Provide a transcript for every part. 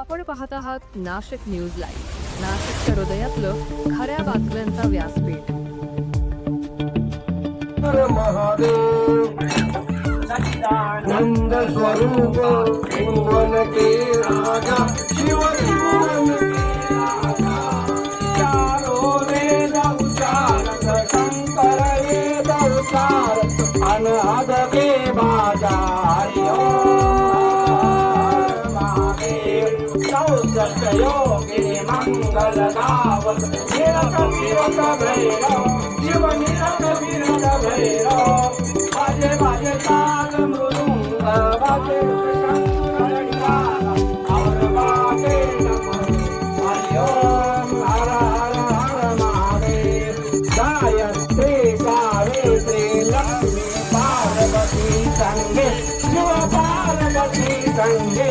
आपण पाहत आहात नाशिक न्यूज लाईव्ह, नाशिकच्या हृदयातलं खऱ्या बातम्यांचा व्यासपीठ. हर महादेव नंद स्वरूप भुवन के राजा शिव भुवन के राजा चारो वेद उच्चारत शंकर वेद उच्चारत अनहद के बाजा हरि ओम महादेव सौसत योगिनी मंगल गावत निरत विरत भैरव शिव निरत विरत भैरव बाजे बाजे ताल मृदुंग बाजे शंकर ज्ञान और बाजे नमः हरि ओम हर हर हर महादेव गायत्री सावित्री लक्ष्मी पार्वती संगे शिव पार्वती संगे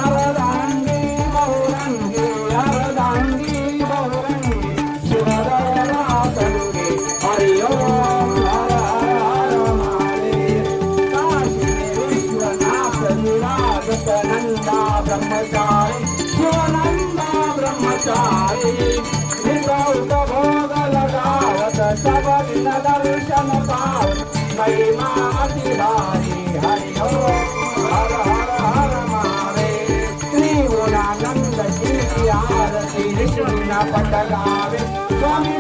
अर्धांगी बहुरंगी अर्धांगी बहुरंगी शिवदया संगे हरि ओम हर हर हर महादेव काशी विश्वनाथ विराजत नंदा ब्रह्मचारी शिवनंदा ब्रह्मचारी निगौत भोग लगावत सब दिन दर्शन पावत महिमा अति भारी हरि ओम हर हर हर महादेव श्री गुणानंद जी की आरती विष्णु पट गावे स्वामी